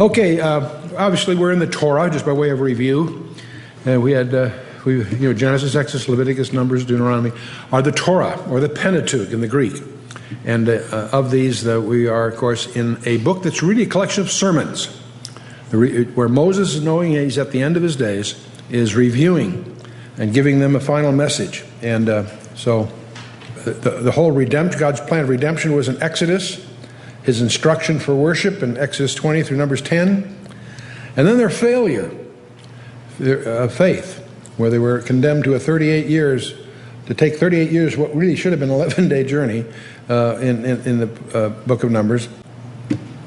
Okay, obviously we're in the Torah, just by way of review. We had, Genesis, Exodus, Leviticus, Numbers, Deuteronomy are the Torah, or the Pentateuch in the Greek. And of these, we are, of course, in a book that's really a collection of sermons, where Moses, knowing he's at the end of his days, is reviewing and giving them a final message. And so the whole God's plan of redemption was in Exodus, his instruction for worship in Exodus 20 through Numbers 10, and then their failure of faith, where they were condemned to to take 38 years, what really should have been an 11-day journey in the book of Numbers.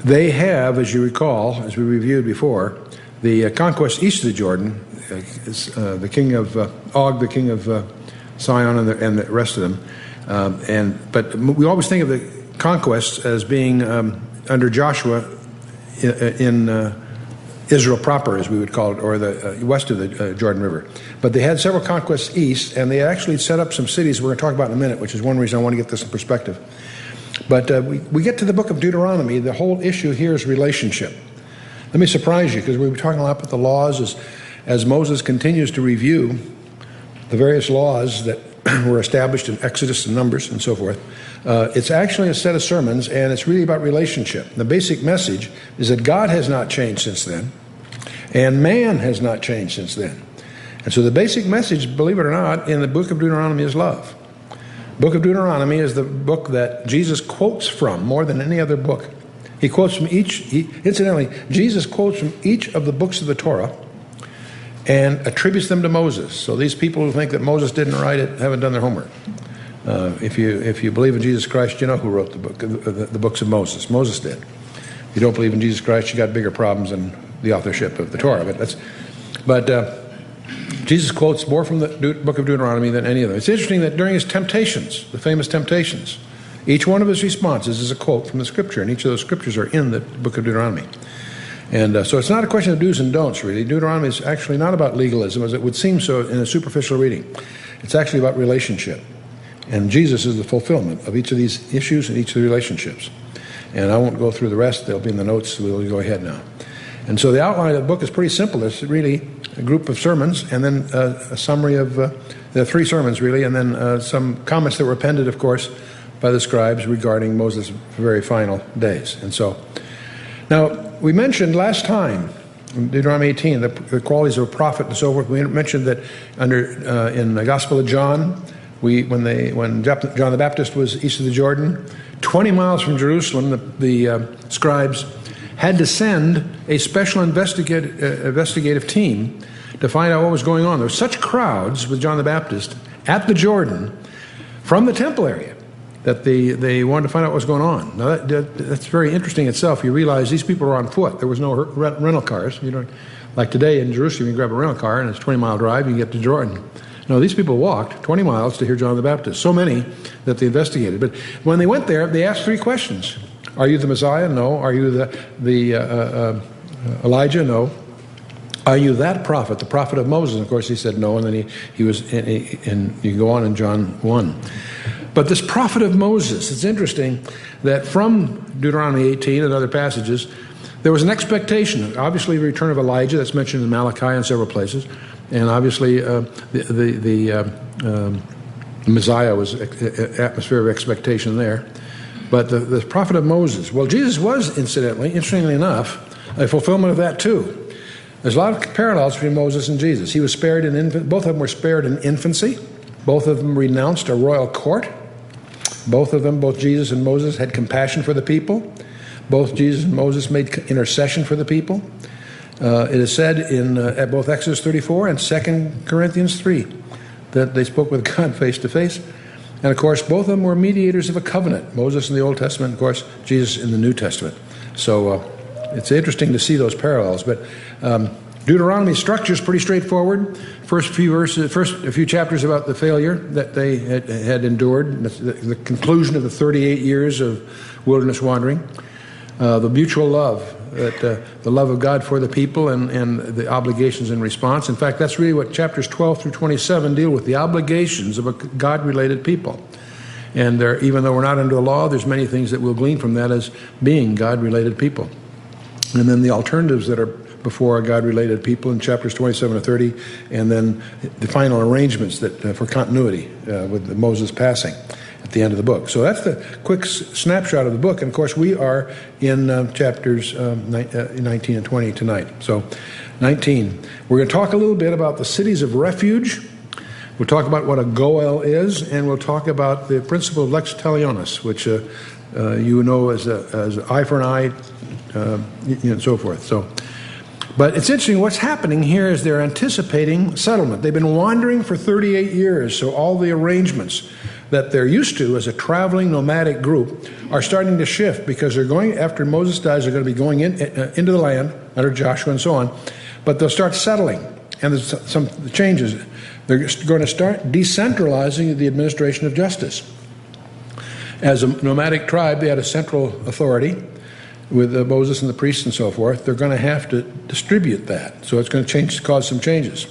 They have, as you recall, as we reviewed before, the conquest east of the Jordan, the king of Og, the king of Sion, and the rest of them. But we always think of the conquests as being under Joshua in Israel proper, as we would call it, or the west of the Jordan River. But they had several conquests east, and they actually set up some cities we're going to talk about in a minute, which is one reason I want to get this in perspective. But we get to the book of Deuteronomy. The whole issue here is relationship. Let me surprise you, because we were talking a lot about the laws as Moses continues to review the various laws that were established in Exodus and Numbers and so forth. It's actually a set of sermons, and it's really about relationship. The basic message is that God has not changed since then, and man has not changed since then. And so the basic message, believe it or not, in the book of Deuteronomy is love. The book of Deuteronomy is the book that Jesus quotes from more than any other book. He quotes from incidentally, Jesus quotes from each of the books of the Torah and attributes them to Moses. So these people who think that Moses didn't write it haven't done their homework. If you believe in Jesus Christ, you know who wrote the books of Moses. Moses did. If you don't believe in Jesus Christ, you got bigger problems than the authorship of the Torah. But Jesus quotes more from the book of Deuteronomy than any of them. It's interesting that during his temptations, the famous temptations, each one of his responses is a quote from the Scripture, and each of those Scriptures are in the book of Deuteronomy. And so it's not a question of do's and don'ts, really. Deuteronomy is actually not about legalism, as it would seem so in a superficial reading. It's actually about relationship. And Jesus is the fulfillment of each of these issues and each of the relationships. And I won't go through the rest. They'll be in the notes, so we'll go ahead now. And so the outline of the book is pretty simple. It's really a group of sermons, and then a summary of the three sermons, really, and then some comments that were appended, of course, by the scribes regarding Moses' very final days. And so, now, we mentioned last time, in Deuteronomy 18, the qualities of a prophet and so forth. We mentioned that in the Gospel of John, when John the Baptist was east of the Jordan, 20 miles from Jerusalem, the scribes had to send a special investigative team to find out what was going on. There were such crowds with John the Baptist at the Jordan from the temple area that they wanted to find out what was going on. Now that's very interesting itself. You realize these people were on foot. There was no rental cars. You don't, like today in Jerusalem, you grab a rental car and it's a 20-mile drive, you get to Jordan. No, these people walked 20 miles to hear John the Baptist. So many that they investigated. But when they went there, they asked three questions. Are you the Messiah? No. Are you the Elijah? No. Are you that prophet, the prophet of Moses? And of course, he said no, and then he was, and you can go on in John 1. But this prophet of Moses, it's interesting that from Deuteronomy 18 and other passages, there was an expectation, obviously the return of Elijah, that's mentioned in Malachi and several places, and obviously the Messiah was an atmosphere of expectation there. But the prophet of Moses, well, Jesus was, incidentally, interestingly enough, a fulfillment of that too. There's a lot of parallels between Moses and Jesus. He was spared both of them were spared in infancy. Both of them renounced a royal court. Both of them, both Jesus and Moses, had compassion for the people. Both Jesus and Moses made intercession for the people. It is said at both Exodus 34 and 2 Corinthians 3 that they spoke with God face to face. And of course, both of them were mediators of a covenant. Moses in the Old Testament, of course, Jesus in the New Testament. So it's interesting to see those parallels. But Deuteronomy's structure is pretty straightforward. First a few chapters about the failure that they had endured, the conclusion of the 38 years of wilderness wandering, the mutual love, the love of God for the people and the obligations in response. In fact, that's really what chapters 12 through 27 deal with, the obligations of a God-related people. And even though we're not under the law, there's many things that we'll glean from that as being God-related people. and then the alternatives that are before God-related people in chapters 27 to 30, and then the final arrangements that for continuity with Moses passing at the end of the book. So that's the quick snapshot of the book. And of course, we are in chapters 19 and 20 tonight. So 19, we're going to talk a little bit about the cities of refuge. We'll talk about what a goel is, and we'll talk about the principle of lex talionis, which you know as eye for an eye, and so forth. So, but it's interesting, what's happening here is they're anticipating settlement. They've been wandering for 38 years, so all the arrangements that they're used to as a traveling nomadic group are starting to shift, because they're going, after Moses dies, they're going to be going into the land under Joshua and so on, but they'll start settling, and there's some changes. They're going to start decentralizing the administration of justice. As a nomadic tribe, they had a central authority with Moses and the priests and so forth. They're going to have to distribute that. So it's going to cause some changes.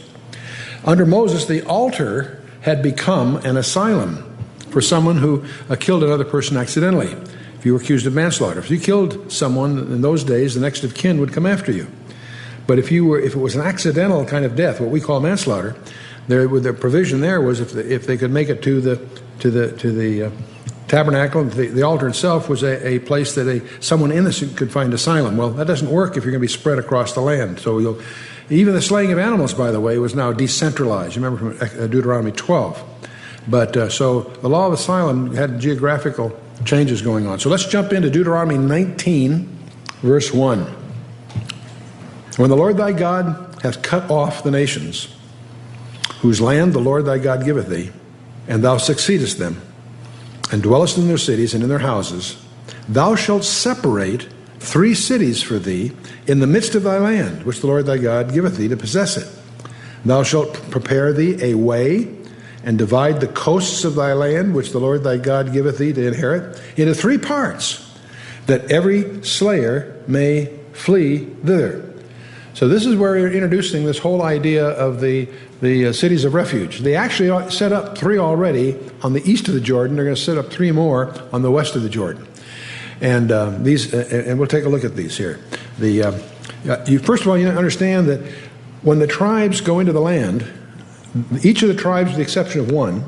Under Moses, the altar had become an asylum for someone who killed another person accidentally. If you were accused of manslaughter. If you killed someone in those days, the next of kin would come after you. But if it was an accidental kind of death, what we call manslaughter, the provision there was if they could make it to the tabernacle, the altar itself was a place that someone innocent could find asylum. Well, that doesn't work if you're going to be spread across the land. So even the slaying of animals, by the way, was now decentralized. You remember from Deuteronomy 12. But so the law of asylum had geographical changes going on. So let's jump into Deuteronomy 19, verse 1. When the Lord thy God hath cut off the nations, whose land the Lord thy God giveth thee, and thou succeedest them, and dwellest in their cities and in their houses, thou shalt separate 3 cities for thee in the midst of thy land, which the Lord thy God giveth thee to possess it. Thou shalt prepare thee a way, and divide the coasts of thy land, which the Lord thy God giveth thee to inherit, into 3 parts, that every slayer may flee thither. So this is where you're introducing this whole idea of the cities of refuge. They actually set up 3 already on the east of the Jordan. They're going to set up 3 more on the west of the Jordan. And and we'll take a look at these here. First of all, you understand that when the tribes go into the land, each of the tribes, with the exception of one,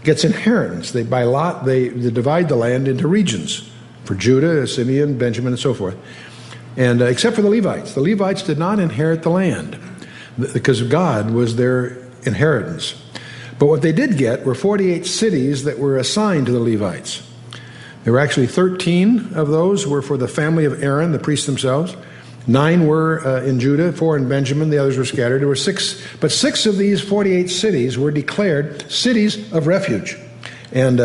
gets inheritance. By lot, they divide the land into regions for Judah, Simeon, Benjamin, and so forth. And except for the Levites did not inherit the land because God was their inheritance. But what they did get were 48 cities that were assigned to the Levites. There were actually 13 of those were for the family of Aaron, the priests themselves. 9 were in Judah, 4 in Benjamin, the others were scattered. There were 6, but 6 of these 48 cities were declared cities of refuge. And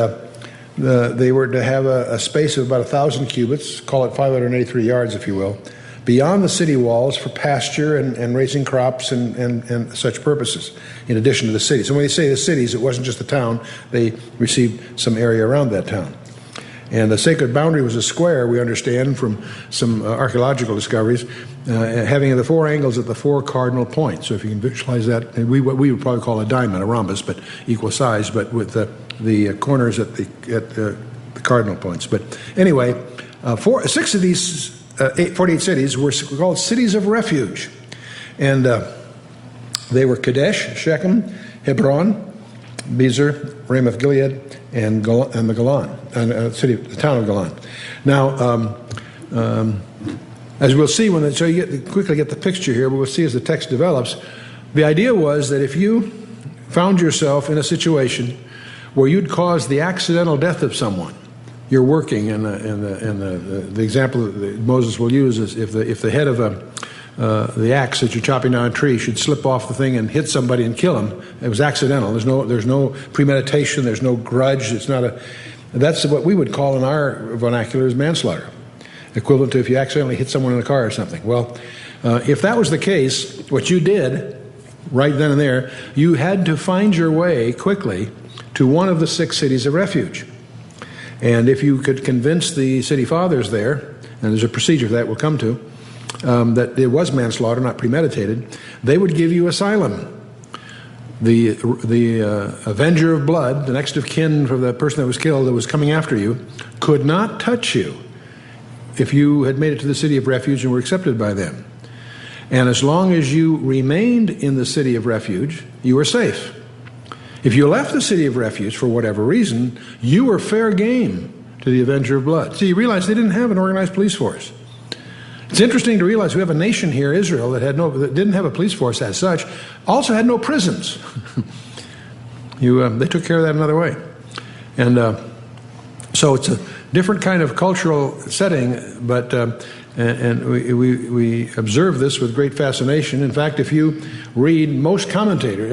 they were to have a space of about 1,000 cubits, call it 583 yards, if you will, beyond the city walls for pasture and raising crops and such purposes, in addition to the city. So when they say the cities, it wasn't just the town. They received some area around that town. And the sacred boundary was a square, we understand from some archaeological discoveries, having the 4 angles at the 4 cardinal points. So if you can visualize that, what we would probably call a diamond, a rhombus, but equal size, but with the corners at the cardinal points. But anyway, 6 of these 48 cities were called cities of refuge. And they were Kadesh, Shechem, Hebron, Bezer, Ramoth Gilead, and the Golan, the town of Golan. Now, as we'll see so you quickly get the picture here, but we'll see as the text develops, the idea was that if you found yourself in a situation where you'd caused the accidental death of someone, you're working, and the example that Moses will use is if the head of the axe that you're chopping down a tree should slip off the thing and hit somebody and kill him, it was accidental. There's no premeditation. There's no grudge. That's what we would call in our vernacular as manslaughter, equivalent to if you accidentally hit someone in a car or something. Well, if that was the case, what you did right then and there, you had to find your way quickly to one of the 6 cities of refuge. And if you could convince the city fathers there, and there's a procedure for that we'll come to, that it was manslaughter, not premeditated, they would give you asylum. The avenger of blood, the next of kin for the person that was killed that was coming after you, could not touch you if you had made it to the city of refuge and were accepted by them. And as long as you remained in the city of refuge, you were safe. If you left the city of refuge for whatever reason, you were fair game to the avenger of blood. See, you realize they didn't have an organized police force. It's interesting to realize we have a nation here, Israel, that didn't have a police force as such, also had no prisons. They took care of that another way. And so it's a different kind of cultural setting, but and we observe this with great fascination. In fact, if you read most commentators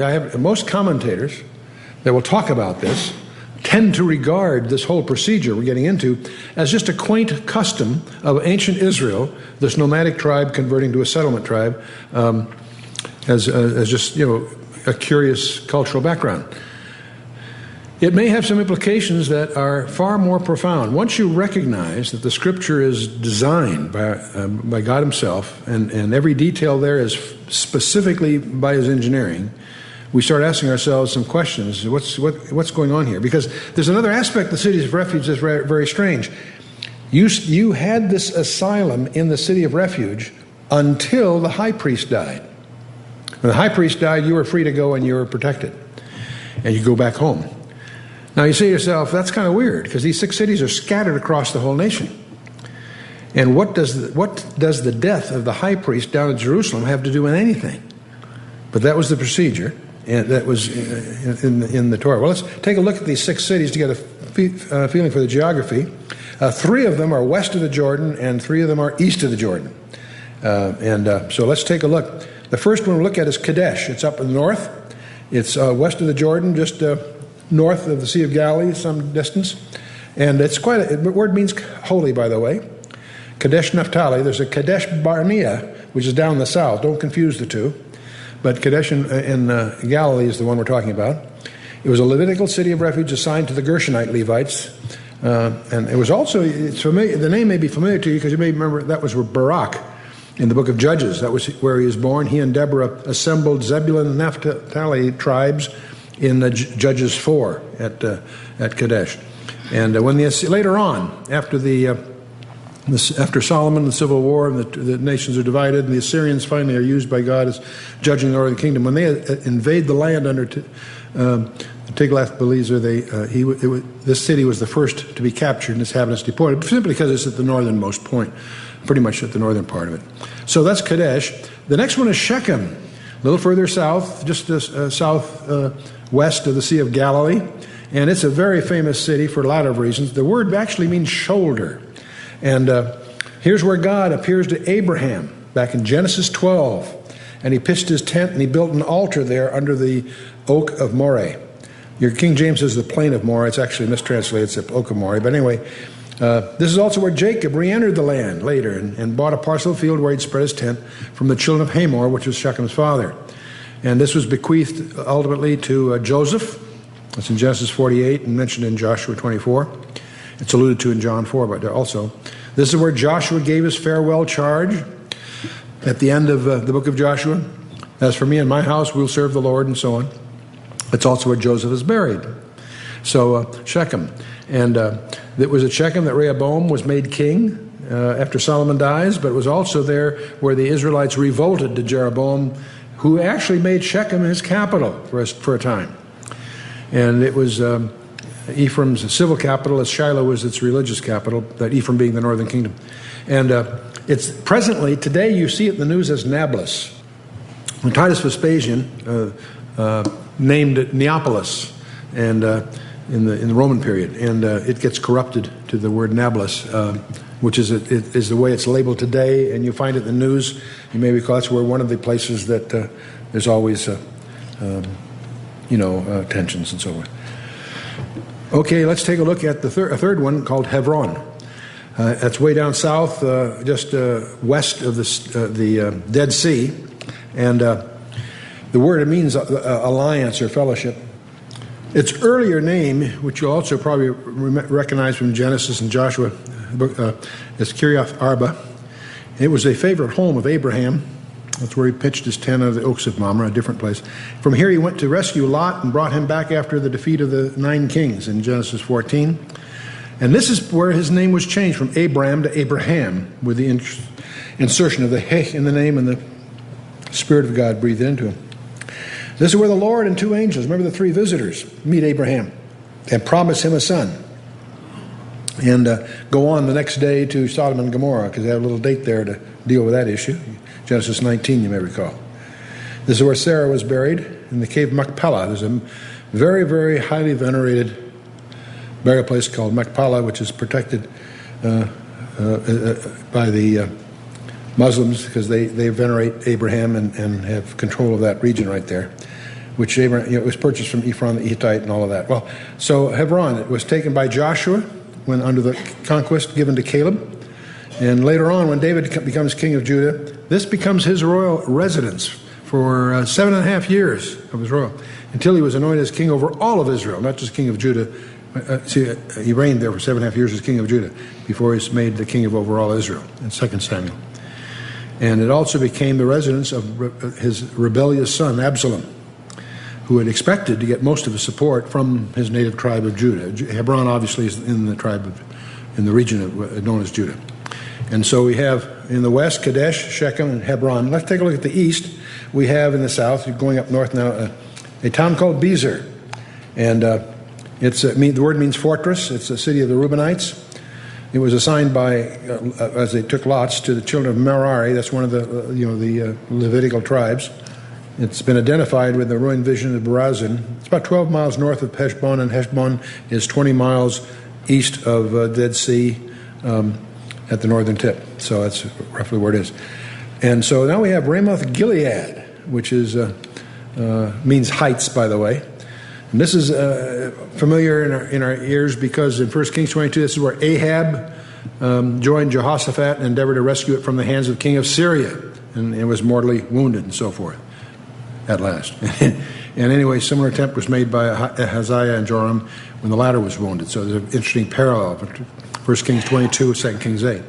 that will talk about this tend to regard this whole procedure we're getting into as just a quaint custom of ancient Israel, this nomadic tribe converting to a settlement tribe, as just, a curious cultural background. It may have some implications that are far more profound. Once you recognize that the Scripture is designed by God Himself, and every detail there is specifically by His engineering, we start asking ourselves some questions. What's going on here? Because there's another aspect of the cities of refuge that's very strange. You had this asylum in the city of refuge until the high priest died. When the high priest died, you were free to go and you were protected. And you go back home. Now you say to yourself, that's kind of weird, because these 6 cities are scattered across the whole nation. And what does the death of the high priest down in Jerusalem have to do with anything? But that was the procedure, and that was in the Torah. Well, let's take a look at these 6 cities to get a feeling for the geography. 3 of them are west of the Jordan, and 3 of them are east of the Jordan. So let's take a look. The first one we'll look at is Kadesh. It's up in the north. It's west of the Jordan, just north of the Sea of Galilee, some distance. And it's the word means holy, by the way. Kadesh Naphtali. There's a Kadesh Barnea, which is down the south. Don't confuse the two. But Kadesh in Galilee is the one we're talking about. It was a Levitical city of refuge assigned to the Gershonite Levites. And it was also, it's familiar, the name may be familiar to you because you may remember that was Barak in the book of Judges. That was where he was born. He and Deborah assembled Zebulun and Naphtali tribes in Judges 4 at Kadesh. And later on, after Solomon, the civil war, and the nations are divided, and the Assyrians finally are used by God as judging the northern kingdom. When they invade the land under Tiglath-Pileser, this city was the first to be captured and its inhabitants deported, simply because it's at the northernmost point, pretty much at the northern part of it. So that's Kadesh. The next one is Shechem, a little further south, just southwest of the Sea of Galilee. And it's a very famous city for a lot of reasons. The word actually means shoulder. And here's where God appears to Abraham back in Genesis 12. And he pitched his tent and he built an altar there under the oak of Moreh. Your King James says the plain of Moreh. It's actually mistranslated. It's the oak of Moreh. But anyway, this is also where Jacob re-entered the land later and bought a parcel of field where he'd spread his tent from the children of Hamor, which was Shechem's father. And this was bequeathed ultimately to Joseph. That's in Genesis 48 and mentioned in Joshua 24. It's alluded to in John 4, but also. This is where Joshua gave his farewell charge at the end of the book of Joshua. As for me and my house, we'll serve the Lord, and so on. It's also where Joseph is buried. So Shechem. And it was at Shechem that Rehoboam was made king after Solomon dies, but it was also there where the Israelites revolted to Jeroboam, who actually made Shechem his capital for a time. And it was Ephraim's civil capital, as Shiloh was its religious capital, that Ephraim being the northern kingdom. And it's presently, today you see it in the news as Nablus. When Titus Vespasian named it Neapolis and in the Roman period, and it gets corrupted to the word Nablus, which is the way it's labeled today, and you find it in the news. You may recall that's where one of the places that there's always tensions and so forth. Okay, let's take a look at a third one called Hebron. That's way down south, just west of the Dead Sea. And the word, it means alliance or fellowship. Its earlier name, which you'll also probably recognize from Genesis and Joshua, is Kiriath Arba. It was a favorite home of Abraham. That's where he pitched his tent under the oaks of Mamre, a different place. From here he went to rescue Lot and brought him back after the defeat of the 9 kings in Genesis 14. And this is where his name was changed from Abram to Abraham, with the insertion of the Heh in the name and the Spirit of God breathed into him. This is where the Lord and two angels, remember the three visitors, meet Abraham and promise him a son. And go on the next day to Sodom and Gomorrah, because they have a little date there to deal with that issue. Genesis 19, you may recall. This is where Sarah was buried, in the cave of Machpelah. There's a very, very highly venerated burial place called Machpelah, which is protected by the Muslims, because they venerate Abraham and have control of that region right there, which Abraham, it was purchased from Ephron the Hittite and all of that. Well, so Hebron, it was taken by Joshua when under the conquest given to Caleb. And later on, when David becomes king of Judah, this becomes his royal residence for 7.5 years of his royal, until he was anointed as king over all of Israel, not just king of Judah. He reigned there for 7.5 years as king of Judah before he's made the king of over all Israel in 2 Samuel. And it also became the residence of his rebellious son, Absalom, who had expected to get most of his support from his native tribe of Judah. Hebron obviously is in the region known as Judah. And so we have in the west, Kadesh, Shechem, and Hebron. Let's take a look at the east. We have in the south, going up north now, a town called Bezer. And the word means fortress. It's a city of the Reubenites. It was assigned by, as they took lots, to the children of Merari. That's one of the Levitical tribes. It's been identified with the ruined vision of Barazin. It's about 12 miles north of Heshbon, and Heshbon is 20 miles east of Dead Sea at the northern tip. So that's roughly where it is. And so now we have Ramoth Gilead, which is means heights, by the way. And this is familiar in our ears because in 1 Kings 22, this is where Ahab joined Jehoshaphat and endeavored to rescue it from the hands of the king of Syria, and it was mortally wounded and so forth at last. And anyway, a similar attempt was made by Ahaziah and Joram when the latter was wounded. So there's an interesting parallel between 1 Kings 22, 2 Kings 8.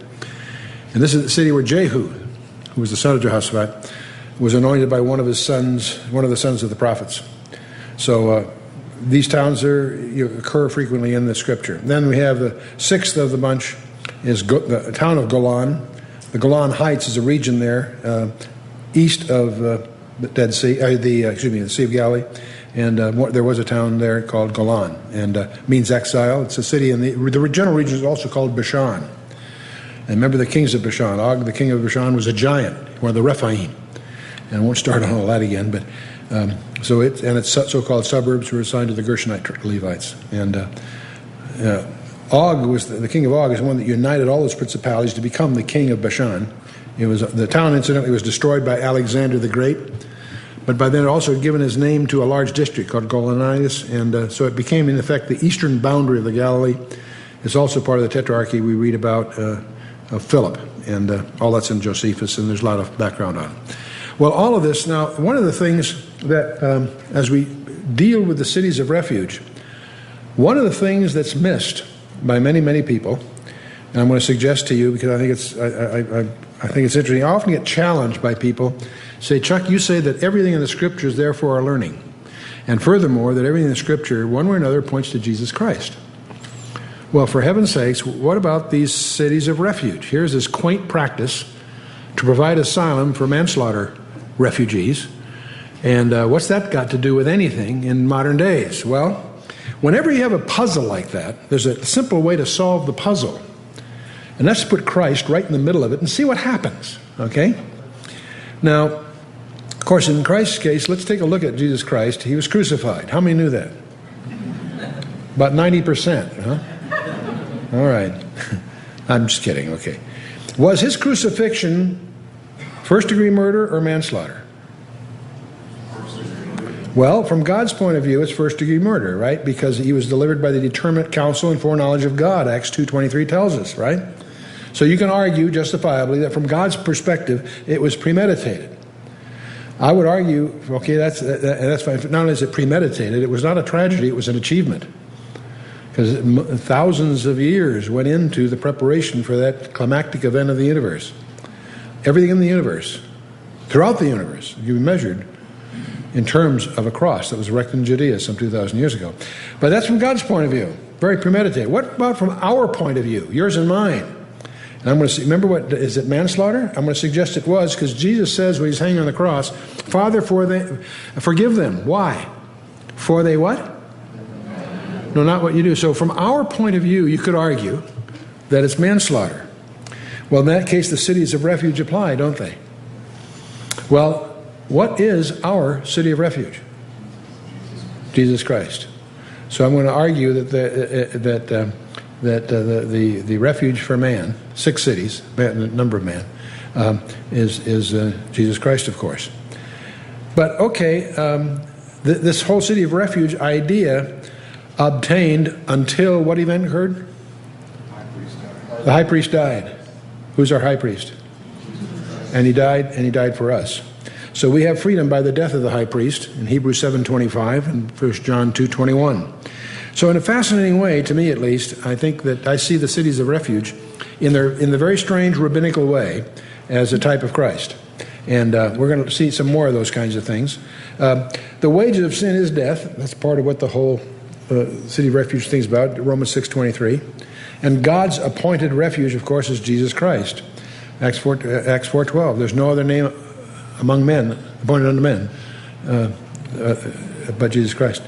And this is the city where Jehu, who was the son of Jehoshaphat, was anointed by one of the sons of the prophets. So these towns occur frequently in the scripture. Then we have the sixth of the bunch is the town of Golan. The Golan Heights is a region there east of the Dead Sea, the Sea of Galilee, and there was a town there called Golan, and means exile. It's a city in the general region is also called Bashan. And remember the kings of Bashan. Og, the king of Bashan, was a giant, one of the Rephaim. And I won't start on all that again, but its so-called suburbs were assigned to the Gershonite Levites. And Og was the king of Og is the one that united all those principalities to become the king of Bashan. It was the town, incidentally, was destroyed by Alexander the Great, but by then it also had given his name to a large district called Golanitis, and so it became, in effect, the eastern boundary of the Galilee. It's also part of the tetrarchy we read about of Philip, and all that's in Josephus, and there's a lot of background on it. Well, all of this, now, one of the things that, as we deal with the cities of refuge, one of the things that's missed by many, many people, and I'm going to suggest to you, because I think it's interesting, I often get challenged by people, say, Chuck, you say that everything in the Scripture is there for our learning. And furthermore, that everything in the Scripture, one way or another, points to Jesus Christ. Well, for heaven's sakes, what about these cities of refuge? Here's this quaint practice to provide asylum for manslaughter refugees. And what's that got to do with anything in modern days? Well, whenever you have a puzzle like that, there's a simple way to solve the puzzle. And that's to put Christ right in the middle of it and see what happens, okay? Now, of course, in Christ's case, let's take a look at Jesus Christ. He was crucified. How many knew that? About 90%, huh? All right. I'm just kidding, okay. Was his crucifixion first-degree murder or manslaughter? Well, from God's point of view, it's first-degree murder, right? Because he was delivered by the determinate counsel and foreknowledge of God, Acts 2:23 tells us, right? So you can argue justifiably that from God's perspective, it was premeditated. I would argue, okay, that's fine. Not only is it premeditated, it was not a tragedy, it was an achievement. Because thousands of years went into the preparation for that climactic event of the universe. Everything in the universe, throughout the universe, you measured in terms of a cross that was erected in Judea some 2,000 years ago. But that's from God's point of view. very premeditated. What about from our point of view, yours and mine? And I'm going to see, remember what, is it manslaughter? I'm going to suggest it was, because Jesus says when he's hanging on the cross, Father, forgive them. Why? For they what? No, not what you do. So from our point of view, you could argue that it's manslaughter. Well, in that case, the cities of refuge apply, don't they? Well, what is our city of refuge? Jesus Christ. So I'm going to argue that the refuge for man, 6 cities, number of man, is Jesus Christ, of course. But okay, this whole city of refuge idea obtained until what event occurred? The high priest died. Who's our high priest? And he died for us. So we have freedom by the death of the high priest in Hebrews 7:25 and 1 John 2:21. So in a fascinating way, to me at least, I think that I see the cities of refuge in the very strange rabbinical way as a type of Christ. And we're going to see some more of those kinds of things. The wages of sin is death. That's part of what the whole city of refuge thing's about, Romans 6:23. And God's appointed refuge, of course, is Jesus Christ. Acts 4:12. There's no other name among men, appointed unto men, but Jesus Christ.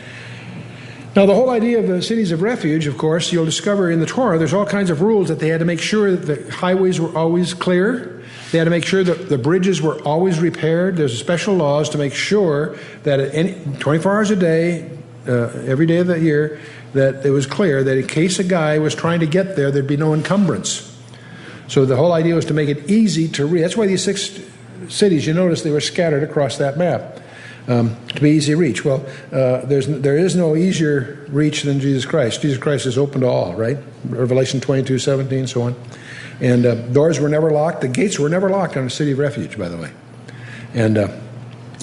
Now, the whole idea of the cities of refuge, of course, you'll discover in the Torah, there's all kinds of rules that they had to make sure that the highways were always clear. They had to make sure that the bridges were always repaired. There's special laws to make sure that at 24 hours a day, every day of the year, that it was clear that in case a guy was trying to get there, there'd be no encumbrance. So the whole idea was to make it easy to read. That's why these 6 cities, you notice they were scattered across that map to be easy reach. Well, there is no easier reach than Jesus Christ. Jesus Christ is open to all, right? Revelation 22:17, so on. And doors were never locked. The gates were never locked on the city of refuge, by the way. And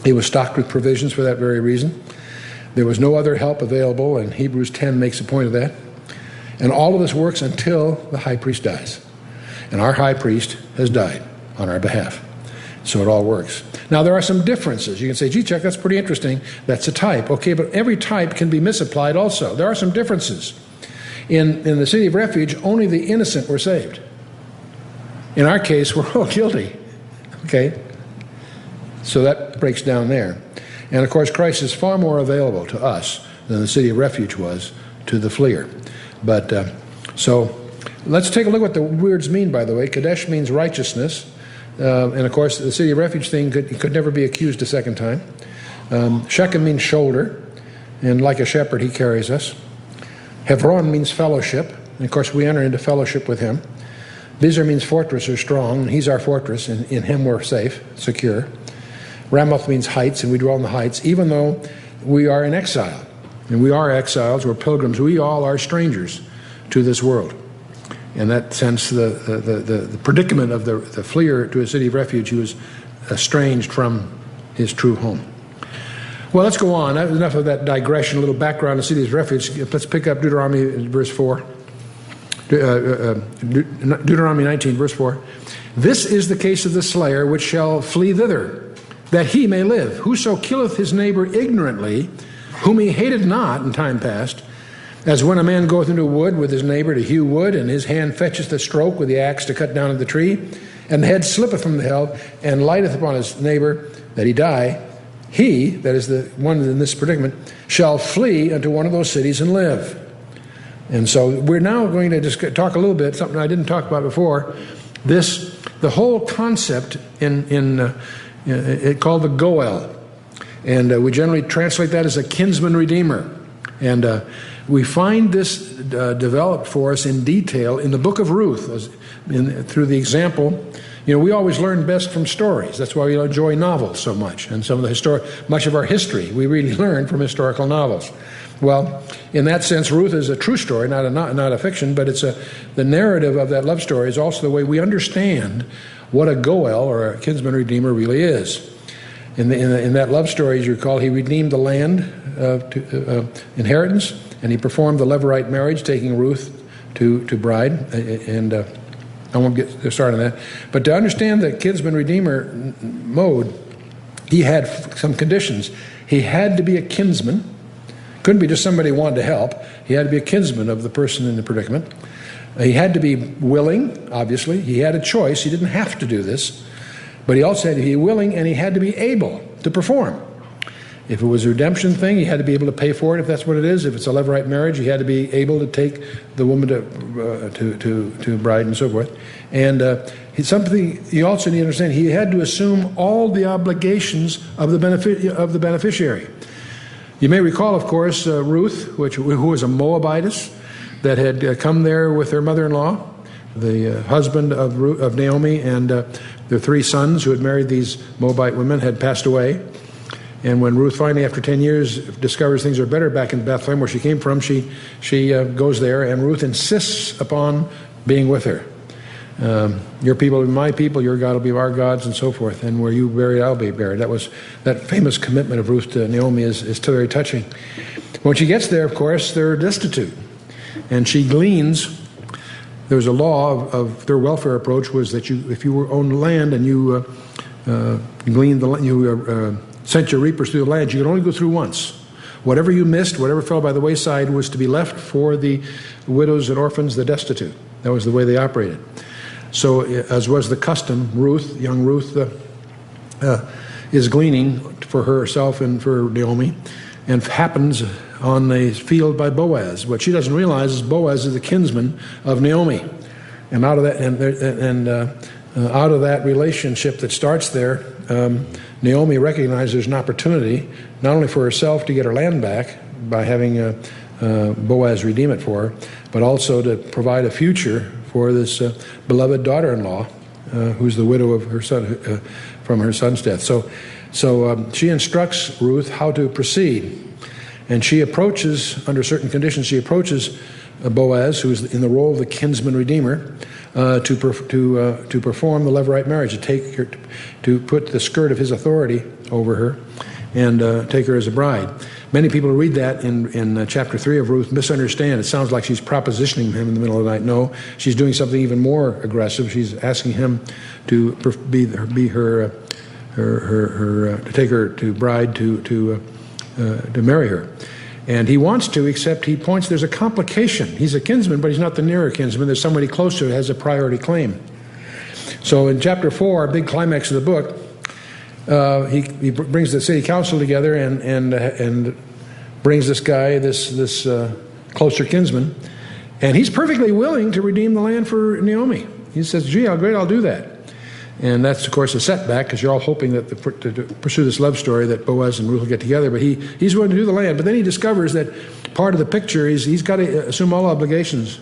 it was stocked with provisions for that very reason. There was no other help available, and Hebrews 10 makes a point of that. And all of this works until the high priest dies. And our high priest has died on our behalf. So it all works. Now, there are some differences. You can say, gee, Chuck, that's pretty interesting. That's a type. Okay, but every type can be misapplied also. There are some differences. In the city of refuge, only the innocent were saved. In our case, we're all guilty. Okay? So that breaks down there. And, of course, Christ is far more available to us than the city of refuge was to the fleer. But, so, let's take a look at what the words mean, by the way. Kadesh means righteousness. And, of course, the city of refuge thing could never be accused a second time. Shechem means shoulder. And like a shepherd, he carries us. Hebron means fellowship. And, of course, we enter into fellowship with him. Bezer means fortress or strong. And he's our fortress. And in him we're safe, secure. Ramoth means heights, and we dwell in the heights, even though we are in exile. And we are exiles, we're pilgrims. We all are strangers to this world. In that sense, the predicament of the fleer to a city of refuge who is estranged from his true home. Well, let's go on. Enough of that digression, a little background on the city of refuge. Let's pick up Deuteronomy verse 4. Deuteronomy 19, verse 4. This is the case of the slayer which shall flee thither, that he may live. Whoso killeth his neighbor ignorantly, whom he hated not in time past, as when a man goeth into a wood with his neighbor to hew wood, and his hand fetcheth the stroke with the axe to cut down the tree, and the head slippeth from the helve, and lighteth upon his neighbor, that he die, he, that is the one in this predicament, shall flee unto one of those cities and live. And so we're now going to just talk a little bit, something I didn't talk about before, the whole concept called the Goel. And we generally translate that as a kinsman redeemer. And we find this developed for us in detail in the book of Ruth, through the example. You know, we always learn best from stories. That's why we enjoy novels so much. And much of our history, we really learn from historical novels. Well, in that sense, Ruth is a true story, not a fiction, but the narrative of that love story is also the way we understand what a Goel, or a kinsman redeemer, really is. In that love story, as you recall, he redeemed the land inheritance, and he performed the Levirate marriage, taking Ruth to bride. And I won't get started on that. But to understand the kinsman redeemer mode, he had some conditions. He had to be a kinsman. Couldn't be just somebody who wanted to help. He had to be a kinsman of the person in the predicament. He had to be willing, obviously. He had a choice. He didn't have to do this. But he also had to be willing, and he had to be able to perform. If it was a redemption thing, he had to be able to pay for it, if that's what it is. If it's a levirate marriage, he had to be able to take the woman to bride and so forth. And something you also need to understand, he had to assume all the obligations of the beneficiary. You may recall, of course, Ruth, who was a Moabitess, that had come there with her mother-in-law, the husband of Naomi, and their 3 sons who had married these Moabite women had passed away. And when Ruth finally, after 10 years, discovers things are better back in Bethlehem, where she came from, she goes there, and Ruth insists upon being with her. Your people will be my people, your God will be our gods, and so forth. And where you buried, I'll be buried. That famous commitment of Ruth to Naomi is still very touching. When she gets there, of course, they're destitute. And she gleans. There's a law of their welfare approach was that if you owned land and you gleaned the land, you sent your reapers through the land, you could only go through once. Whatever you missed, whatever fell by the wayside, was to be left for the widows and orphans, the destitute. That was the way they operated. So, as was the custom, young Ruth, is gleaning for herself and for Naomi, and happens on a field by Boaz. What she doesn't realize is Boaz is the kinsman of Naomi, and out of that relationship that starts there, Naomi recognizes there's an opportunity not only for herself to get her land back by having Boaz redeem it for her, but also to provide a future for this beloved daughter-in-law, who's the widow of her son from her son's death. So she instructs Ruth how to proceed. And she approaches, under certain conditions, Boaz, who's in the role of the kinsman redeemer, to perform the levirate marriage, to put the skirt of his authority over her, and take her as a bride. Many people who read that in chapter 3 of Ruth misunderstand. It sounds like she's propositioning him in the middle of the night. No, she's doing something even more aggressive. She's asking him to be her to take her to bride to marry her. And he wants to, except he points, there's a complication. He's a kinsman, but he's not the nearer kinsman. There's somebody closer that has a priority claim. So in chapter 4, big climax of the book, he brings the city council together and brings this guy, this closer kinsman, and he's perfectly willing to redeem the land for Naomi. He says, gee, how great, I'll do that. And that's, of course, a setback, because you're all hoping that to pursue this love story that Boaz and Ruth will get together. But he's willing to do the land. But then he discovers that part of the picture is he's got to assume all obligations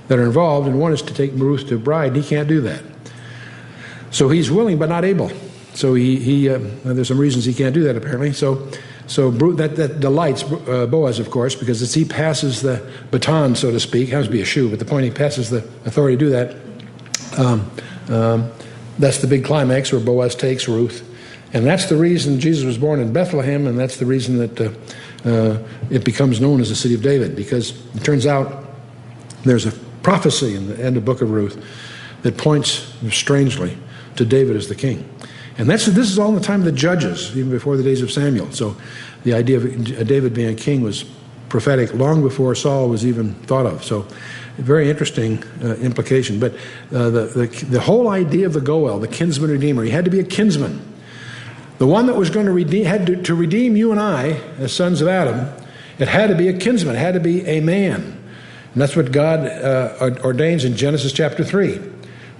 that are involved, and one is to take Ruth to bride. He can't do that. So he's willing but not able. So there's some reasons he can't do that, apparently. So that delights Boaz, of course, because as he passes the baton, so to speak, happens to be a shoe, but the point he passes the authority to do that. That's the big climax where Boaz takes Ruth. And that's the reason Jesus was born in Bethlehem, and that's the reason that it becomes known as the city of David, because it turns out there's a prophecy in the end of the book of Ruth that points strangely to David as the king. And this is all in the time of the judges, even before the days of Samuel. So the idea of David being a king was prophetic long before Saul was even thought of. So very interesting implication. But the whole idea of the Goel, the kinsman redeemer, he had to be a kinsman. The one that was going to redeem you and I as sons of Adam, it had to be a kinsman. It had to be a man. And that's what God ordains in Genesis chapter 3,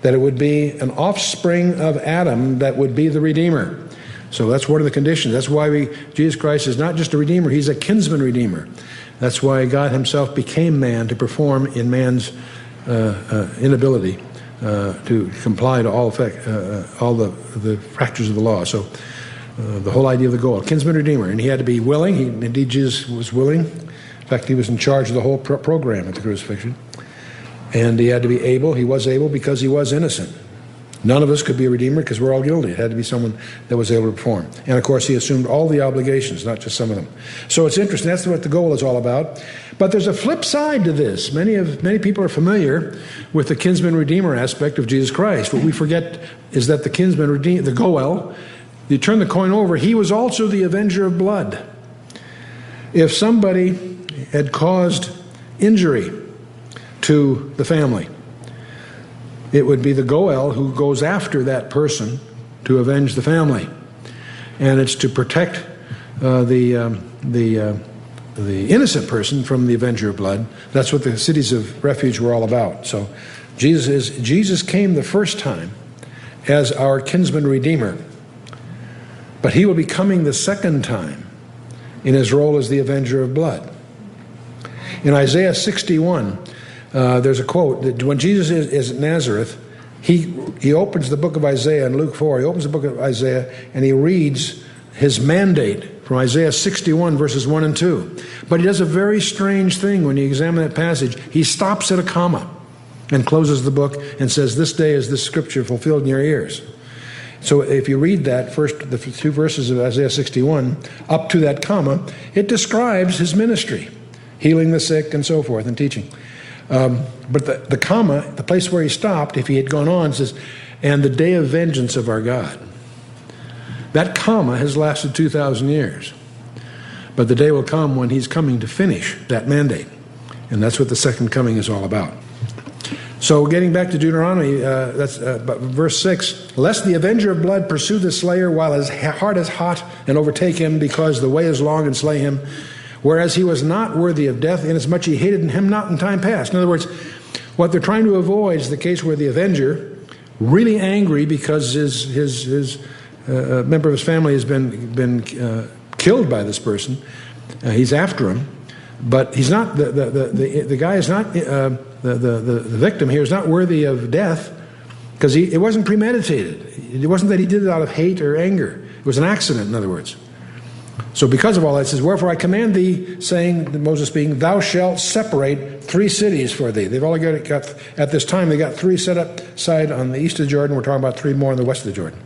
that it would be an offspring of Adam that would be the redeemer. So that's one of the conditions. That's why Jesus Christ is not just a redeemer, he's a kinsman redeemer. That's why God himself became man to perform in man's inability to comply to all the fractures of the law. So the whole idea of the goal, kinsman redeemer, and he had to be willing. Indeed, Jesus was willing. In fact, he was in charge of the whole program at the crucifixion. And he had to be able. He was able because he was innocent. None of us could be a redeemer because we're all guilty. It had to be someone that was able to perform. And of course, he assumed all the obligations, not just some of them. So it's interesting. That's what the goal is all about. But there's a flip side to this. Many people are familiar with the kinsman redeemer aspect of Jesus Christ. What we forget is that the kinsman redeemer, the goel, you turn the coin over, he was also the avenger of blood. if somebody had caused injury to the family, it would be the Goel who goes after that person to avenge the family. And it's to protect the innocent person from the avenger of blood. That's what the cities of refuge were all about. So Jesus came the first time as our kinsman redeemer, but he will be coming the second time in his role as the avenger of blood. In Isaiah 61, there's a quote that when Jesus is at Nazareth, he opens the book of Isaiah in Luke 4. He opens the book of Isaiah and he reads his mandate from Isaiah 61, verses 1 and 2. But he does a very strange thing when you examine that passage. He stops at a comma and closes the book and says, "This day is this scripture fulfilled in your ears." So if you read that first, the two verses of Isaiah 61, up to that comma, it describes his ministry, healing the sick and so forth and teaching. But the comma, the place where he stopped, if he had gone on, says, "And the day of vengeance of our God." That comma has lasted 2,000 years. But the day will come when he's coming to finish that mandate. And that's what the second coming is all about. So getting back to Deuteronomy, that's verse 6, "Lest the avenger of blood pursue the slayer while his heart is hot and overtake him, because the way is long, and slay him, whereas he was not worthy of death, inasmuch he hated him not in time past." In other words, what they're trying to avoid is the case where the avenger, really angry because his member of his family has been killed by this person, he's after him, but he's not the guy is not the victim here is not worthy of death, because it wasn't premeditated. It wasn't that he did it out of hate or anger. It was an accident, in other words. So because of all that, it says, "Wherefore I command thee, saying," Moses speaking, "thou shalt separate 3 cities for thee." They've only got at this time, they got 3 set up side on the east of the Jordan. We're talking about 3 more on the west of the Jordan.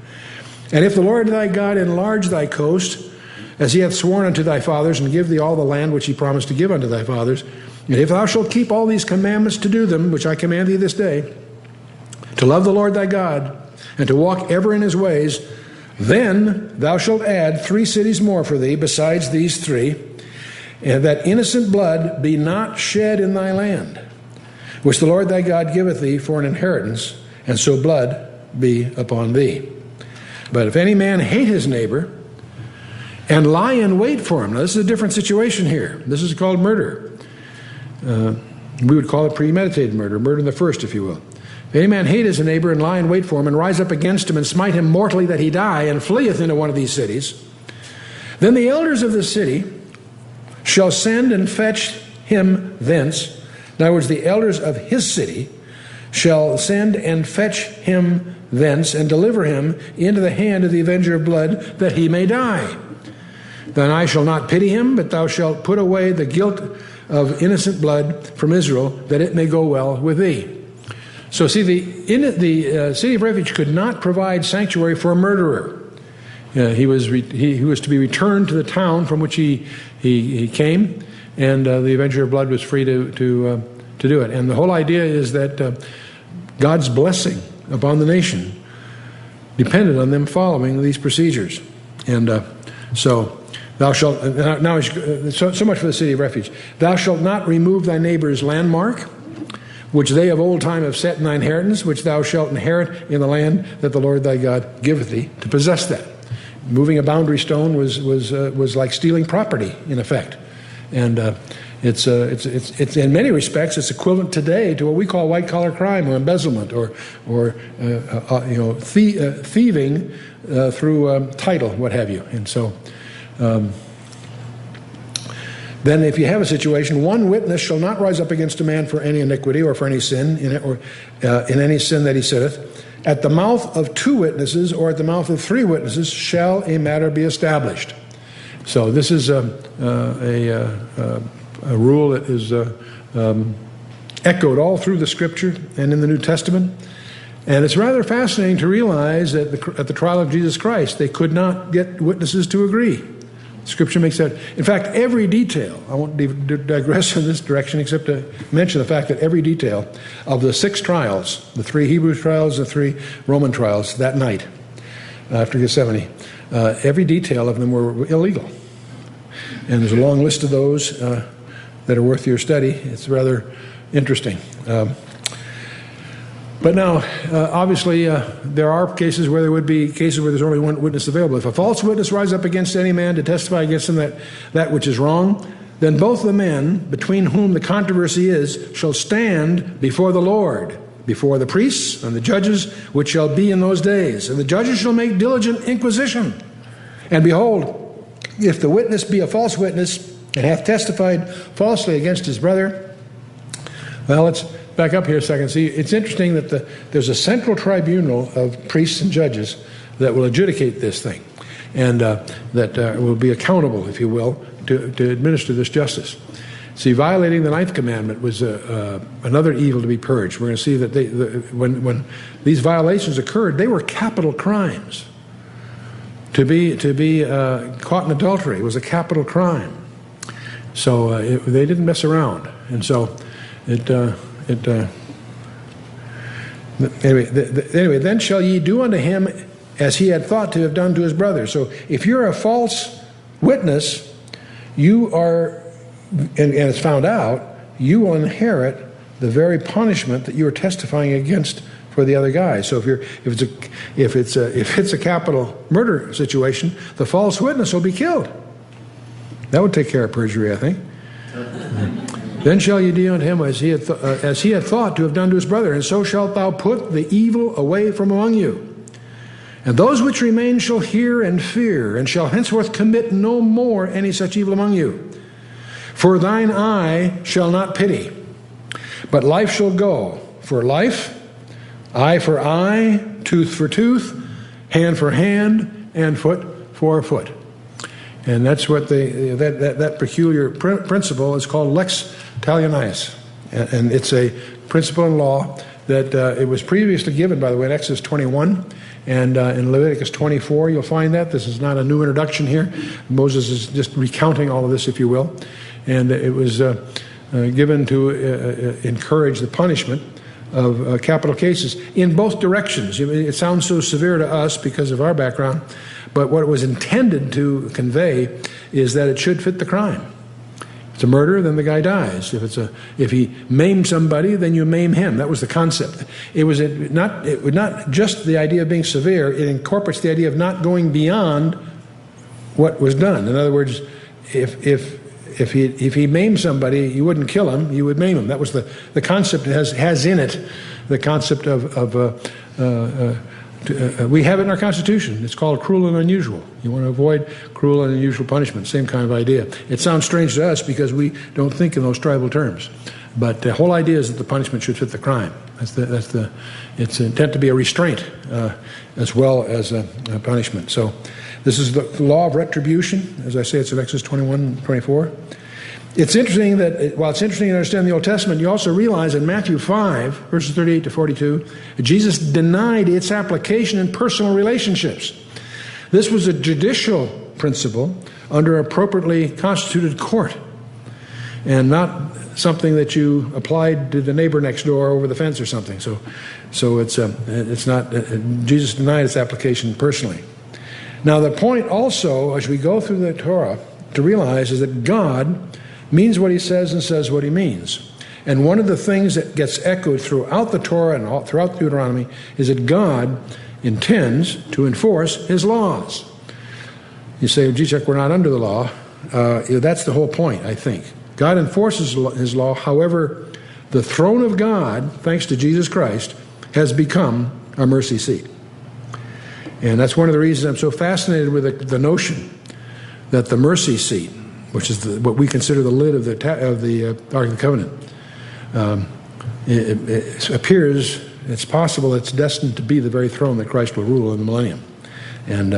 "And if the Lord thy God enlarge thy coast, as he hath sworn unto thy fathers, and give thee all the land which he promised to give unto thy fathers, and if thou shalt keep all these commandments to do them, which I command thee this day, to love the Lord thy God, and to walk ever in his ways, then thou shalt add 3 cities more for thee, besides these 3, and that innocent blood be not shed in thy land, which the Lord thy God giveth thee for an inheritance, and so blood be upon thee. But if any man hate his neighbor, and lie in wait for him." Now, this is a different situation here. This is called murder. We would call it premeditated murder, murder in the first, if you will. "If any man hate his neighbor, and lie in wait for him, and rise up against him, and smite him mortally that he die, and fleeth into one of these cities, then the elders of the city shall send and fetch him thence." In other words, the elders of his city shall send and fetch him thence, and deliver him into the hand of the avenger of blood, that he may die. "Then I shall not pity him, but thou shalt put away the guilt of innocent blood from Israel, that it may go well with thee." So see, the city of refuge could not provide sanctuary for a murderer. He was to be returned to the town from which he came, and the avenger of blood was free to do it. And the whole idea is that God's blessing upon the nation depended on them following these procedures. And so thou shalt, now so much for the city of refuge. "Thou shalt not remove thy neighbor's landmark, which they of old time have set in thy inheritance, which thou shalt inherit in the land that the Lord thy God giveth thee to possess that." Moving a boundary stone was like stealing property, in effect. And it's in many respects it's equivalent today to what we call white collar crime or embezzlement or thieving through title, what have you. And so then if you have a situation, one witness shall not rise up against a man for any iniquity or for any sin in any sin that he sitteth. At the mouth of 2 witnesses or at the mouth of 3 witnesses shall a matter be established. So this is a rule that is echoed all through the Scripture and in the New Testament. And it's rather fascinating to realize that at the trial of Jesus Christ, they could not get witnesses to agree. Scripture makes that. In fact, every detail, I won't digress in this direction except to mention the fact that every detail of the 6 trials, the 3 Hebrew trials, the 3 Roman trials that night after Gethsemane, every detail of them were illegal. And there's a long list of those that are worth your study. It's rather interesting. But now, obviously, there are cases where there would be cases where there's only one witness available. If a false witness rise up against any man to testify against him that which is wrong, then both the men between whom the controversy is shall stand before the Lord, before the priests and the judges which shall be in those days. And the judges shall make diligent inquisition. And behold, if the witness be a false witness and hath testified falsely against his brother, well, let's back up here a second. See, it's interesting that there's a central tribunal of priests and judges that will adjudicate this thing, and that will be accountable, if you will, to administer this justice. See, violating the 9th commandment was another evil to be purged. We're going to see that when these violations occurred, they were capital crimes. To be caught in adultery was a capital crime. So they didn't mess around, and so anyway, then shall ye do unto him as he had thought to have done to his brother. So if you're a false witness, you are, and it's found out, you will inherit the very punishment that you are testifying against for the other guy. So if it's a capital murder situation, the false witness will be killed. That would take care of perjury, I think. Then shall ye deal unto him as he had thought to have done to his brother, and so shalt thou put the evil away from among you. And those which remain shall hear and fear, and shall henceforth commit no more any such evil among you. For thine eye shall not pity, but life shall go for life, eye for eye, tooth for tooth, hand for hand, and foot for foot. And that's what that peculiar principle is called lex talionis. And it's a principle in law that it was previously given, by the way, in Exodus 21 and in Leviticus 24. You'll find that. This is not a new introduction here. Moses is just recounting all of this, if you will. And it was given to encourage the punishment of capital cases in both directions. It sounds so severe to us because of our background, but what it was intended to convey is that it should fit the crime. If it's a murder, then the guy dies. If he maimed somebody, then you maim him. That was the concept. It was not just the idea of being severe. It incorporates the idea of not going beyond what was done. In other words, if he maimed somebody, you wouldn't kill him, you would maim him. That was the concept. It has in it the concept we have it in our Constitution. It's called cruel and unusual. You want to avoid cruel and unusual punishment. Same kind of idea. It sounds strange to us because we don't think in those tribal terms. But the whole idea is that the punishment should fit the crime. It's intent to be a restraint as well as a punishment. So this is the law of retribution. As I say, it's in Exodus 21, 24. It's interesting that while it's interesting to understand the Old Testament, you also realize in Matthew 5, verses 38 to 42, Jesus denied its application in personal relationships. This was a judicial principle under appropriately constituted court, and not something that you applied to the neighbor next door over the fence or something. So it's not. Jesus denied its application personally. Now the point also, as we go through the Torah, to realize is that God means what he says and says what he means. And one of the things that gets echoed throughout the Torah and throughout Deuteronomy is that God intends to enforce his laws. You say, gee, Chuck, we're not under the law. That's the whole point, I think. God enforces his law. However, the throne of God, thanks to Jesus Christ, has become a mercy seat. And that's one of the reasons I'm so fascinated with the notion that the mercy seat, which is what we consider the lid of the Ark of the Covenant, it appears, it's possible it's destined to be the very throne that Christ will rule in the millennium. And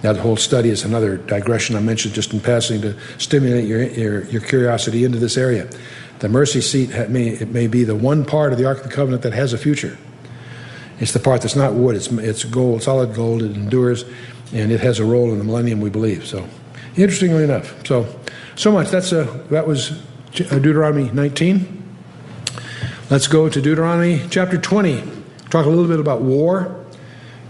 that whole study is another digression I mentioned just in passing to stimulate your curiosity into this area. The mercy seat may be the one part of the Ark of the Covenant that has a future. It's the part that's not wood, it's gold, solid gold, it endures, and it has a role in the millennium, we believe. So, interestingly enough, so much. That was Deuteronomy 19. Let's go to Deuteronomy chapter 20. Talk a little bit about war.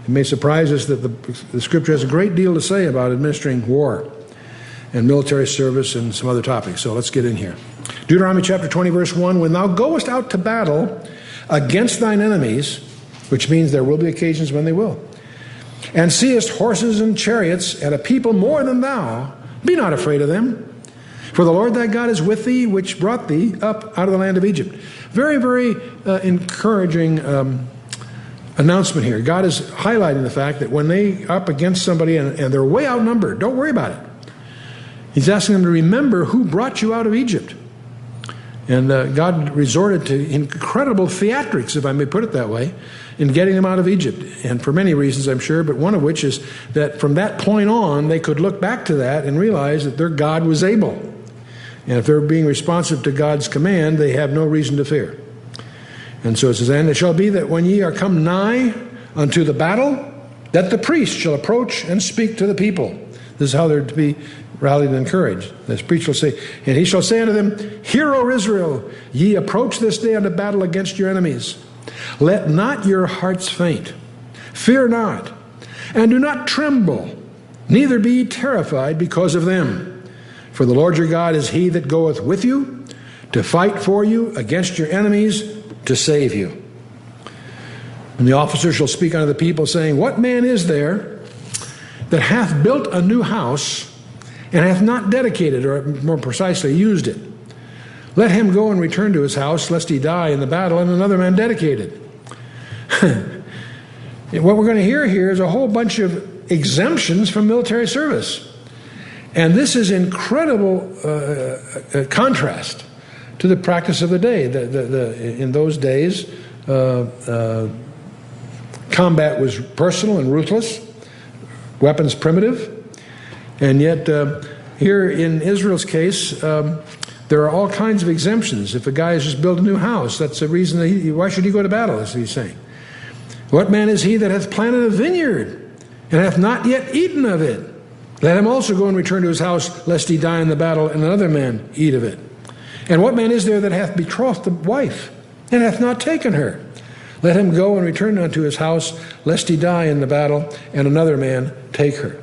It may surprise us that the Scripture has a great deal to say about administering war. and military service and some other topics. So let's get in here. Deuteronomy chapter 20, verse 1, when thou goest out to battle against thine enemies, which means there will be occasions when they will, and seest horses and chariots and a people more than thou, be not afraid of them. For the Lord thy God is with thee, which brought thee up out of the land of Egypt. Very, very encouraging announcement here. God is highlighting the fact that when they up against somebody and they're way outnumbered, don't worry about it. He's asking them to remember who brought you out of Egypt. And God resorted to incredible theatrics, if I may put it that way, in getting them out of Egypt. And for many reasons, I'm sure, but one of which is that from that point on, they could look back to that and realize that their God was able. And if they're being responsive to God's command, they have no reason to fear. And so it says, and it shall be that when ye are come nigh unto the battle, that the priest shall approach and speak to the people. This is how they're to be rallied and encouraged. This priest shall say, and he shall say unto them, Hear, O Israel, ye approach this day unto battle against your enemies. Let not your hearts faint. Fear not, and do not tremble, neither be ye terrified because of them. For the Lord your God is he that goeth with you to fight for you against your enemies, to save you. And the officer shall speak unto the people, saying, What man is there that hath built a new house, and hath not dedicated, or more precisely, used it? Let him go and return to his house, lest he die in the battle, and another man dedicate it. What we're going to hear here is a whole bunch of exemptions from military service. And this is incredible contrast to the practice of the day. In those days, combat was personal and ruthless, weapons primitive, and yet here in Israel's case, there are all kinds of exemptions. If a guy has just built a new house, that's a reason that why should he go to battle, as he's saying. What man is he that hath planted a vineyard, and hath not yet eaten of it? Let him also go and return to his house, lest he die in the battle, and another man eat of it. And what man is there that hath betrothed a wife, and hath not taken her? Let him go and return unto his house, lest he die in the battle, and another man take her.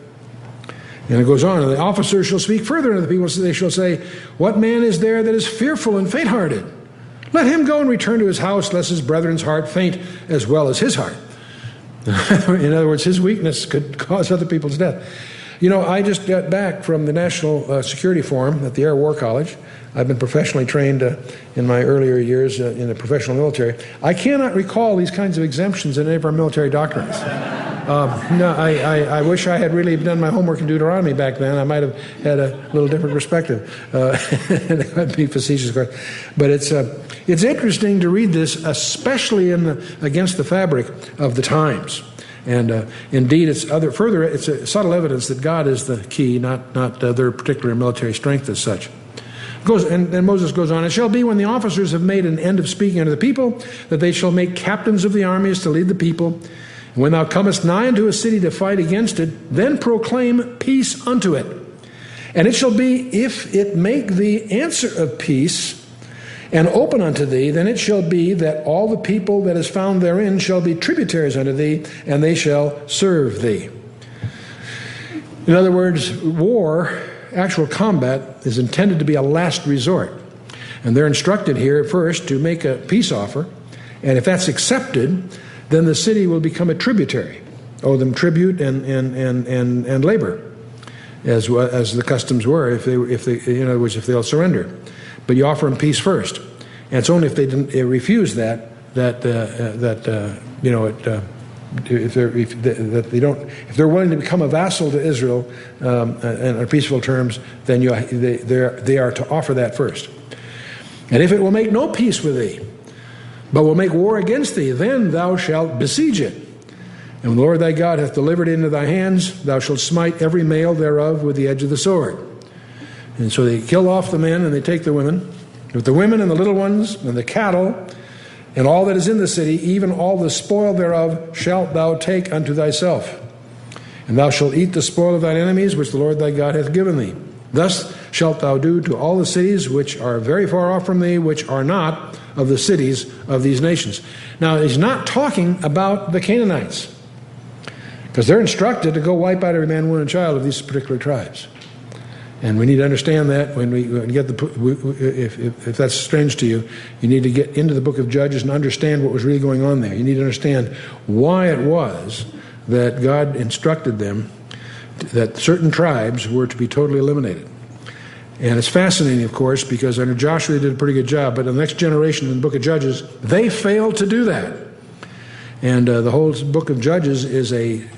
And it goes on, and the officers shall speak further unto the people, so they shall say, What man is there that is fearful and faint-hearted? Let him go and return to his house, lest his brethren's heart faint as well as his heart. In other words, his weakness could cause other people's death. You know, I just got back from the National Security Forum at the Air War College. I've been professionally trained in my earlier years in the professional military. I cannot recall these kinds of exemptions in any of our military doctrines. No, I wish I had really done my homework in Deuteronomy back then. I might have had a little different perspective. It might be facetious, of course. But it's interesting to read this, especially against the fabric of the times. And indeed, it's a subtle evidence that God is the key, not their particular military strength as such. And Moses goes on, It shall be when the officers have made an end of speaking unto the people, that they shall make captains of the armies to lead the people. And when thou comest nigh unto a city to fight against it, then proclaim peace unto it. And it shall be, if it make thee answer of peace, and open unto thee, then it shall be that all the people that is found therein shall be tributaries unto thee, and they shall serve thee. In other words, war, actual combat, is intended to be a last resort. And they're instructed here first to make a peace offer, and if that's accepted, then the city will become a tributary, owe them tribute and labor, as the customs were, if they in other words, if they'll surrender. But you offer them peace first, and it's only if they refuse if they're willing to become a vassal to Israel and on peaceful terms, then they are to offer that first. And if it will make no peace with thee, but will make war against thee, then thou shalt besiege it. And when the Lord thy God hath delivered it into thy hands, thou shalt smite every male thereof with the edge of the sword. And so they kill off the men and they take the women. With the women and the little ones and the cattle and all that is in the city, even all the spoil thereof, shalt thou take unto thyself. And thou shalt eat the spoil of thine enemies, which the Lord thy God hath given thee. Thus shalt thou do to all the cities which are very far off from thee, which are not of the cities of these nations. Now, he's not talking about the Canaanites, because they're instructed to go wipe out every man, woman, and child of these particular tribes. And we need to understand that when we get if that's strange to you, you need to get into the book of Judges and understand what was really going on there. You need to understand why it was that God instructed them that certain tribes were to be totally eliminated. And it's fascinating, of course, because under Joshua they did a pretty good job, but in the next generation in the book of Judges, they failed to do that. And the whole book of Judges is a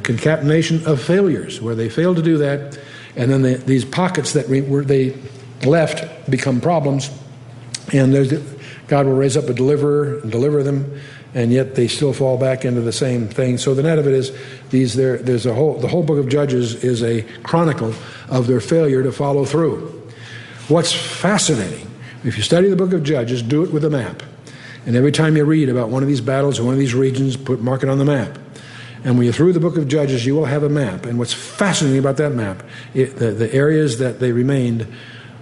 concatenation of failures, where they failed to do that, and then these pockets that they left become problems, and God will raise up a deliverer and deliver them, and yet they still fall back into the same thing. So the net of it is, the whole book of Judges is a chronicle of their failure to follow through. What's fascinating, if you study the book of Judges, do it with a map. And every time you read about one of these battles or one of these regions, mark it on the map. And when you're through the book of Judges, you will have a map. And what's fascinating about that map, the areas that they remained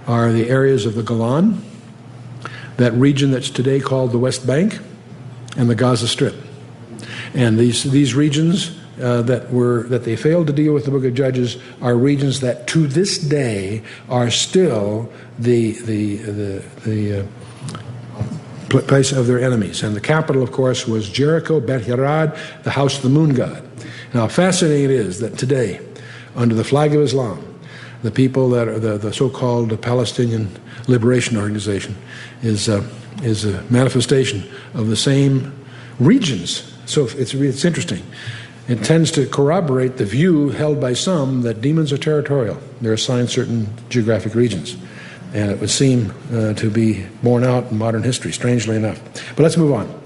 are the areas of the Golan, that region that's today called the West Bank, and the Gaza Strip. And these regions that they failed to deal with in the book of Judges are regions that to this day are still the place of their enemies. And the capital, of course, was Jericho, Bet-Herad, the house of the moon god. Now, fascinating it is that today, under the flag of Islam, the people that are the so-called Palestinian Liberation Organization is a manifestation of the same regions. So it's interesting. It tends to corroborate the view held by some that demons are territorial. They're assigned certain geographic regions. And it would seem to be borne out in modern history, strangely enough. But let's move on.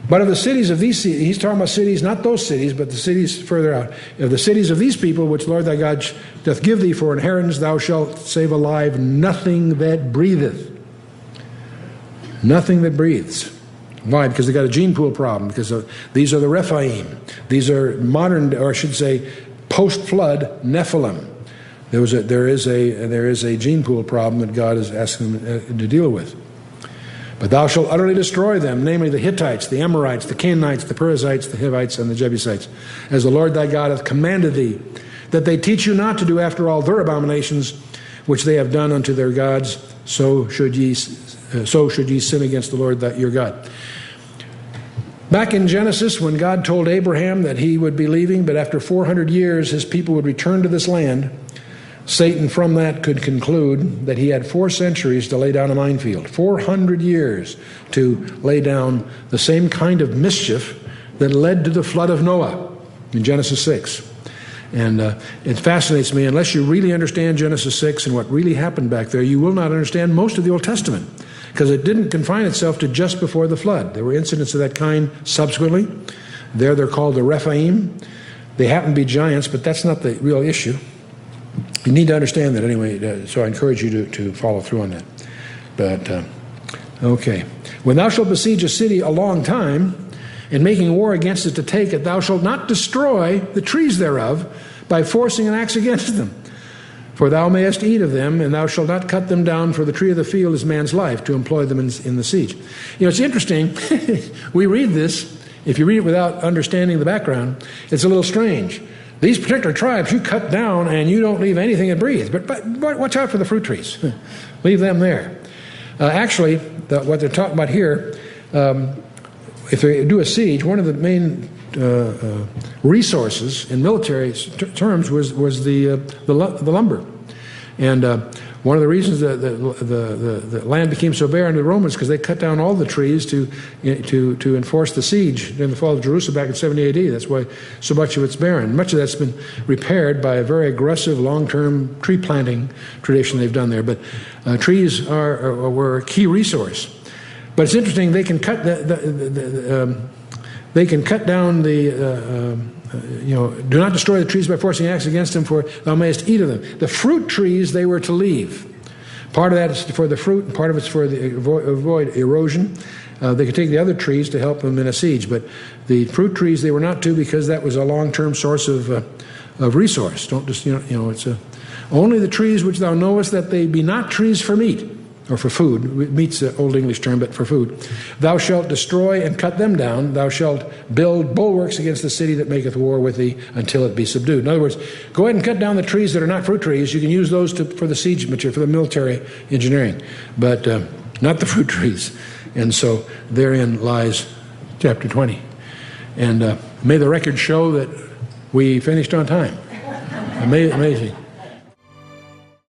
But of the cities of these cities, he's talking about cities, not those cities, but the cities further out. Of the cities of these people, which the Lord thy God doth give thee for inheritance, thou shalt save alive nothing that breatheth. Nothing that breathes. Why? Because they got a gene pool problem. Because these are the Rephaim. These are modern, or I should say, post-flood Nephilim. There is a gene pool problem that God is asking them to deal with. But thou shalt utterly destroy them, namely the Hittites, the Amorites, the Canaanites, the Perizzites, the Hivites, and the Jebusites, as the Lord thy God hath commanded thee, that they teach you not to do after all their abominations, which they have done unto their gods. So should ye sin against the Lord your God. Back in Genesis, when God told Abraham that he would be leaving, but after 400 years his people would return to this land, Satan from that could conclude that he had 4 centuries to lay down a minefield. 400 years to lay down the same kind of mischief that led to the flood of Noah in Genesis 6. And it fascinates me. Unless you really understand Genesis 6 and what really happened back there, you will not understand most of the Old Testament, because it didn't confine itself to just before the flood. There were incidents of that kind subsequently. They're called the Rephaim. They happen to be giants, but that's not the real issue. You need to understand that anyway, so I encourage you to follow through on that. But, okay. When thou shalt besiege a city a long time, in making war against it to take it, thou shalt not destroy the trees thereof by forcing an axe against them. For thou mayest eat of them, and thou shalt not cut them down, for the tree of the field is man's life, to employ them in the siege. You know, it's interesting. We read this. If you read it without understanding the background, it's a little strange. These particular tribes you cut down, and you don't leave anything that breathes. But watch out for the fruit trees. Leave them there. Actually, what they're talking about here, if they do a siege, one of the main resources in military terms was the lumber. And one of the reasons that the land became so bare under the Romans, because they cut down all the trees to enforce the siege during the fall of Jerusalem back in 70 AD. That's why so much of it's barren. Much of that's been repaired by a very aggressive long-term tree planting tradition they've done there. But trees were a key resource. But it's interesting, they can cut they can cut down do not destroy the trees by forcing an axe against them, for thou mayest eat of them. The fruit trees they were to leave. Part of that is for the fruit, and part of it's for the avoid erosion. They could take the other trees to help them in a siege, but the fruit trees they were not to, because that was a long-term source of resource. Don't just it's only the trees which thou knowest that they be not trees for meat or for food. Meat's the Old English term, but for food. Thou shalt destroy and cut them down. Thou shalt build bulwarks against the city that maketh war with thee until it be subdued. In other words, go ahead and cut down the trees that are not fruit trees. You can use those for the siege material, for the military engineering, but not the fruit trees. And so therein lies chapter 20. And may the record show that we finished on time. Amazing.